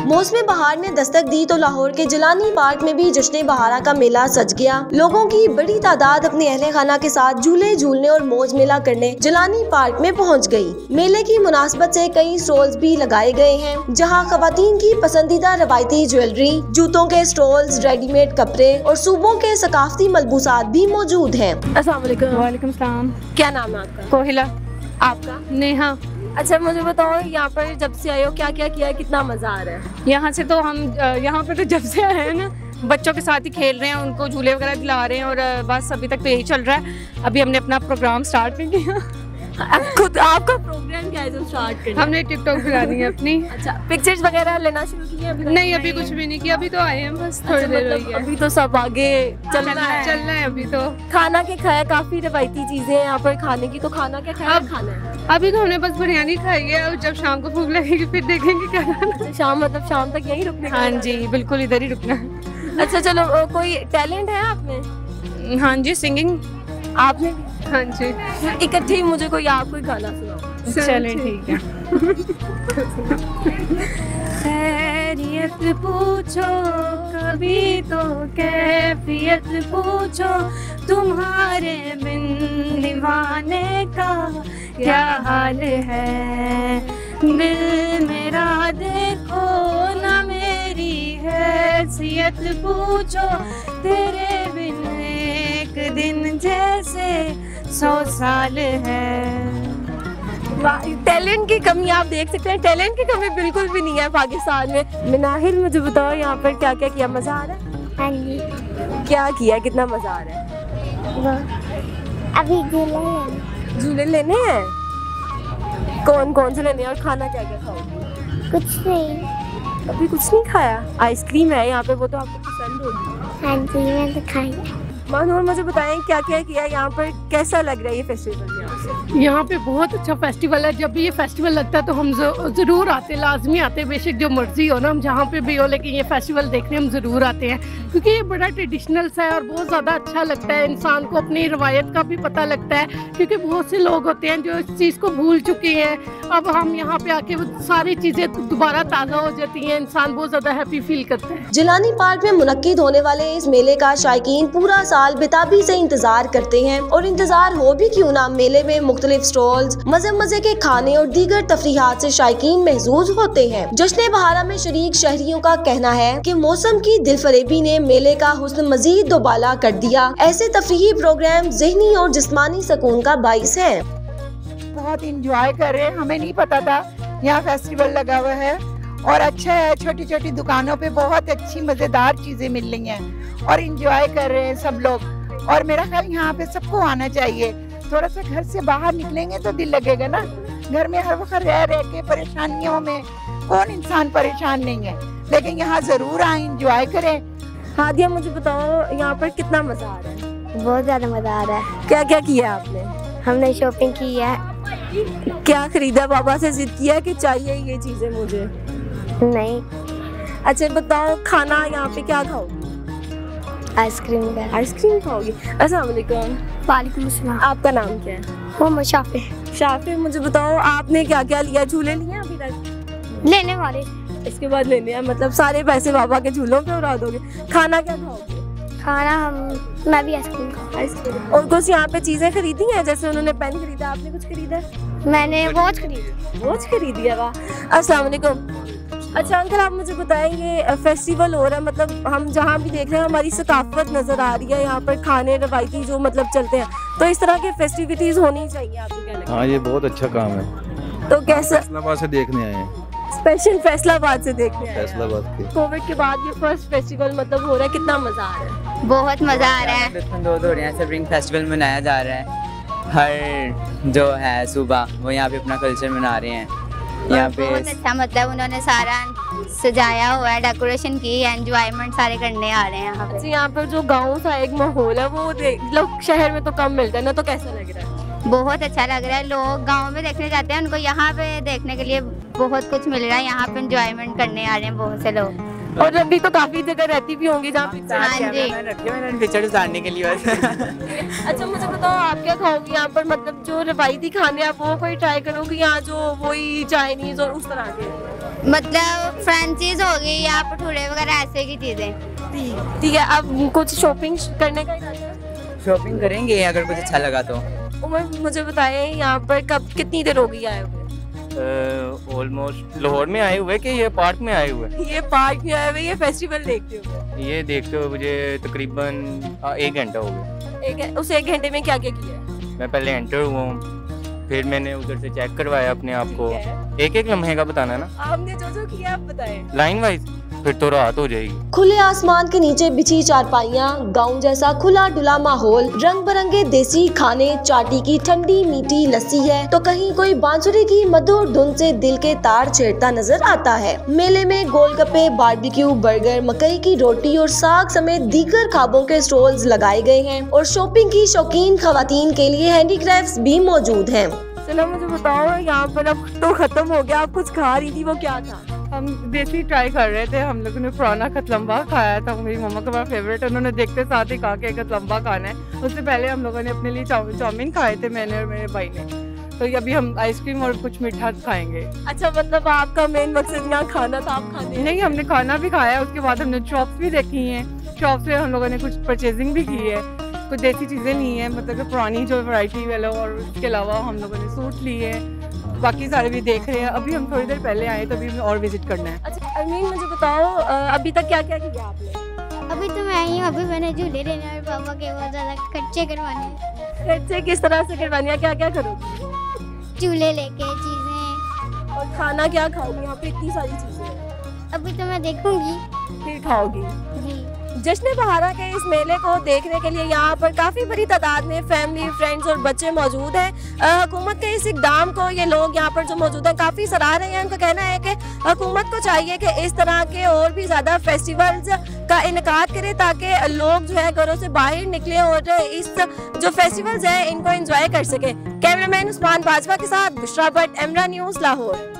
मौसम बहार ने दस्तक दी तो लाहौर के जिलानी पार्क में भी जश्न बहारा का मेला सज गया। लोगों की बड़ी तादाद अपने अहले खाना के साथ झूले झूलने और मौज मेला करने जिलानी पार्क में पहुंच गई। मेले की मुनासबत से कई स्टॉल्स भी लगाए गए हैं, जहां खवातीन की पसंदीदा रवायती ज्वेलरी, जूतों के स्टॉल्स, रेडीमेड कपड़े और सूबों के सकाफती मलबूसात भी मौजूद हैं। अस्सलाम वालेकुम। वालेकुम सलाम। क्या नाम है आपका? कोहिला। आपका? नेहा। अच्छा, मुझे बताओ यहाँ पर जब से आए हो क्या क्या किया है, कितना मजा आ रहा है? यहाँ से तो हम यहाँ पे तो जब से आए हैं ना, बच्चों के साथ ही खेल रहे हैं, उनको झूले वगैरह दिला रहे हैं और बस अभी तक तो यही चल रहा है। अभी हमने अपना प्रोग्राम स्टार्ट नहीं किया। खुद आपका प्रोग्राम क्या है जो स्टार्ट करना? हमने टिकटॉक बनानी है अपनी। अच्छा, पिक्चर्स वगैरह लेना शुरू किया? नहीं, अभी कुछ भी नहीं किया, अभी तो आए हैं बस थोड़ी देर हुई है। अभी तो सब आगे चलना है अभी तो। खाना क्या खाया? काफी रवायती चीजें हैं यहाँ पर खाने की, तो खाना क्या खाया? खाना है अभी तो हमने बस बिरयानी खाई है और जब शाम को भूख लगेगी फिर देखेंगे क्या खाना। शाम मतलब शाम तक यहीं रुकने? हाँ जी, बिल्कुल इधर ही रुकना है। अच्छा चलो, कोई टैलेंट है आप में? हाँ जी, सिंगिंग। आपने? हाँ जी। इकट्ठे ही मुझे कोई आप कोई गाना सुनाओ। चलें ठीक है। खैरियत पूछो कभी तो कैफियत पूछो, तुम्हारे बिन दीवाने का क्या हाल है। दिल मेरा देखो ना मेरी हैसियत पूछो, तेरे बिन एक दिन जैसे 100 साल है। टैलेंट की कमी आप देख सकते हैं, टैलेंट की कमी बिल्कुल भी नहीं है पाकिस्तान में। मिनाहिल, मुझे बताओ यहाँ पर क्या क्या किया? मजा आ रहा है? हाँ जी। क्या किया? कितना मजा आ रहा है? अभी झूले लेने हैं? कौन कौन से लेने हैं और खाना क्या क्या खाओगे? कुछ नहीं। अभी कुछ नहीं खाया? आइसक्रीम है यहाँ पे, वो तो आपको पसंद होगी। हाँ जी, मैं तो खाई। मानूर, मुझे बताएं क्या क्या किया यहाँ पर, कैसा लग रहा है ये फेस्टिवल? यहाँ पे बहुत अच्छा फेस्टिवल है। जब भी ये फेस्टिवल लगता है तो हम ज़रूर आते, लाजमी आते। बेशक जो मर्जी हो ना, हम जहाँ पे भी हो, लेकिन ये फेस्टिवल देखने हम ज़रूर आते हैं क्योंकि ये बड़ा ट्रेडिशनल सा है और बहुत ज़्यादा अच्छा लगता है। इंसान को अपनी रवायत का भी पता लगता है क्योंकि बहुत से लोग होते हैं जो इस चीज़ को भूल चुके हैं। अब हम यहाँ पे आके वो सारी चीज़ें दोबारा ताज़ा हो जाती हैं, इंसान बहुत ज़्यादा हैप्पी फील करता है। जिलानी पार्क में मुनक्किद होने वाले इस मेले का शायकीन पूरा साल बेताबी से इंतजार करते हैं, और इंतजार हो भी क्यों ना, मेले में मुख्तलिफ स्टॉल्स, मजे मजे के खाने और दीगर तफरीहात से शायकीन महजूज होते हैं। जश्न बहारा में शरीक शहरियों का कहना है कि मौसम की दिलफरेबी ने मेले का हुस्न मजीद दोबाला कर दिया। ऐसे तफरीही प्रोग्राम ज़हनी और जिस्मानी सुकून का बाइस है। बहुत इंजॉय कर रहे हैं, हमें नहीं पता था यहाँ फेस्टिवल लगा हुआ है और अच्छा है। छोटी छोटी दुकानों पे बहुत अच्छी मजेदार चीजें मिल रही हैं और इंजॉय कर रहे हैं सब लोग। और मेरा ख्याल यहाँ पे सबको आना चाहिए। थोड़ा सा घर से बाहर निकलेंगे तो दिल लगेगा ना। घर में हर वक्त रह रह के परेशानियों में कौन इंसान परेशान नहीं है, लेकिन यहाँ जरूर आए, इंजॉय करें। हादिया, मुझे बताओ यहाँ पर कितना मजा आ रहा है? बहुत ज्यादा मजा आ रहा है। क्या क्या किया आपने? हमने शॉपिंग की है। क्या खरीदा? बाबा से जिद किया कि चाहिए ये चीजें मुझे? नहीं। अच्छा बताओ, खाना यहाँ पे क्या खाओगे? आइसक्रीम। आइसक्रीम खाओगी? अस्सलाम वालेकुम। वालेकुम अस्सलाम। आपका नाम क्या है? मोहम्मद शाफी। शाफी, मुझे बताओ आपने क्या क्या लिया? झूले लिए अभी तक? लेने वाले। इसके बाद लेने हैं, मतलब सारे पैसे बाबा के झूलों पे उड़ा दोगे। खाना क्या खाओगे? खाना मैं भी आइसक्रीम खाऊंगा। आइसक्रीम। और कुछ यहाँ पे चीजें खरीदी हैं? जैसे उन्होंने पेन खरीदा, आपने कुछ खरीदा? मैंने वॉच खरीदी। वॉच खरीदी है? वाह। अस्सलाम वालेकुम। अच्छा अंकल, आप मुझे बताएं, ये फेस्टिवल हो रहा है, मतलब हम जहाँ भी देख रहे हैं हमारी सकाफत नजर आ रही है। यहाँ पर खाने रवायती जो मतलब चलते हैं, तो इस तरह की फेस्टिविटीज होनी चाहिए, आपको क्या लगता है? हाँ, ये बहुत अच्छा काम है। तो कैसा? फैसलाबाद से देखने आए हैं। स्पेशल फैसलाबाद से देखने आए हैं। फैसलाबाद के कोविड के बाद ये फर्स्ट फेस्टिवल मतलब हो रहा है, कितना मजा आ रहा है? बहुत मजा आ रहा है। लुत्फ़अंदोज़ हो रहे हैं। स्प्रिंग फेस्टिवल मनाया जा रहा है। हर जो है सूबा वो यहाँ पे अपना कल्चर मना रहे हैं। यहाँ पे बहुत अच्छा, मतलब उन्होंने सारा सजाया हुआ है, डेकोरेशन की, एंजॉयमेंट सारे करने आ रहे हैं यहाँ पे। यहाँ पर जो गाँव सा एक माहौल है वो लोग शहर में तो कम मिलता है ना, तो कैसा लग रहा है? बहुत अच्छा लग रहा है। लोग गांव में देखने जाते हैं, उनको यहाँ पे देखने के लिए बहुत कुछ मिल रहा है। यहाँ पे एंजॉयमेंट करने आ रहे हैं बहुत से लोग। और रंडी तो काफी जगह रहती भी होंगी जहाँ पे। हाँ जी। मैंने पिक्चर उतारने के लिए बस। अच्छा मुझे बताओ आप क्या खाओगी यहाँ पर, मतलब जो रवायती खाने आप वो कोई ट्राई करोगे या जो वही चाइनीज और उस तरह के? मतलब फ्रांसीज हो गई या भटूरे वगैरह ऐसे की चीजें। ठीक है, अब कुछ शॉपिंग करने का इरादा है? शॉपिंग करेंगे अगर कुछ अच्छा लगा तो। उमर मुझे बताएं यहाँ पर कब कितनी देर हो गई आए हुए? ऑलमोस्ट लाहौर में आए हुए कि ये पार्क में आए हुए? ये पार्क में आए हुए, ये फेस्टिवल देखते हुए? ये देखते हुए मुझे तकरीबन 1 घंटा हो गया। उस 1 घंटे में क्या क्या किया है? मैं पहले एंटर हुआ हूँ, फिर मैंने उधर से चेक करवाया अपने आप को। एक लम्हे का बताना ना, आपने जो किया आप बताएं लाइन वाइज, फिर तो रात हो जाएगी। खुले आसमान के नीचे बिछी चारपाइयाँ, गांव जैसा खुला डुला माहौल, रंग बिरंगे देसी खाने, चाटी की ठंडी मीठी लस्सी है तो कहीं कोई बांसुरी की मधुर धुन से दिल के तार छेड़ता नजर आता है। मेले में गोलगप्पे, बारबेक्यू, बर्गर, मकई की रोटी और साग समेत दीगर खाबों के स्टॉल्स लगाए गए हैं और शॉपिंग की शौकीन खवातीन के लिए हैंडीक्राफ्ट्स भी मौजूद हैं। चलो मुझे बताओ, यहाँ पर अब तो खत्म हो गया, आप कुछ खा रही थी, वो क्या था? हम देसी ट्राई कर रहे थे। हम लोगों ने पुराना कतलम्बा खाया था, मेरी मम्मा का बड़ा फेवरेट है, उन्होंने देखते साथ ही कहा कि कतलम्बा खाना है। उससे पहले हम लोगों ने अपने लिए चाउमीन खाए थे, मैंने और मेरे भाई ने। तो अभी हम आइसक्रीम और कुछ मीठा खाएंगे। अच्छा, मतलब आपका मेन मकसद यहाँ खाना था, आप खाने? नहीं, हमने खाना भी खाया, उसके बाद हमने शॉप्स भी देखी हैं। शॉप से हम लोगों ने कुछ परचेजिंग भी की है। कुछ देसी चीज़ें नहीं है, मतलब कि पुरानी जो वैरायटी वाला, और उसके अलावा हम लोगों ने सूट लिए हैं, बाकी सारे भी देख रहे हैं। अभी हम थोड़ी देर पहले आए तो अभी हमें और विजिट करना है। अच्छा अरमीन, मुझे बताओ अभी तक क्या क्या किया आपने? अभी तो मैं आई हूँ, अभी मैंने झूले लेने और पापा के बहुत ज़्यादा खर्चे करवाने। खर्चे किस तरह से करवाने हैं, क्या क्या करोगी? झूले लेके चीज़ें। और खाना क्या खाओगी? यहाँ पे इतनी सारी चीज़ें हैं। अभी तो मैं देखूंगी, फिर खाओगी जी। जश्न बहारा के इस मेले को देखने के लिए यहाँ पर काफ़ी बड़ी तादाद में फैमिली, फ्रेंड्स और बच्चे मौजूद हैं। हुकूमत के इस इक़दाम को ये लोग यहाँ पर जो मौजूद हैं काफ़ी सराह रहे हैं। उनका कहना है कि हुकूमत को चाहिए कि इस तरह के और भी ज़्यादा फेस्टिवल्स का इनकाद करे ताकि लोग जो है घरों से बाहर निकले और इस जो फेस्टिवल्स हैं इनको एंजॉय कर सकें। कैमरामैन उस्मान बाजवा के साथ बुशरा भट्ट, एमरा न्यूज़, लाहौर।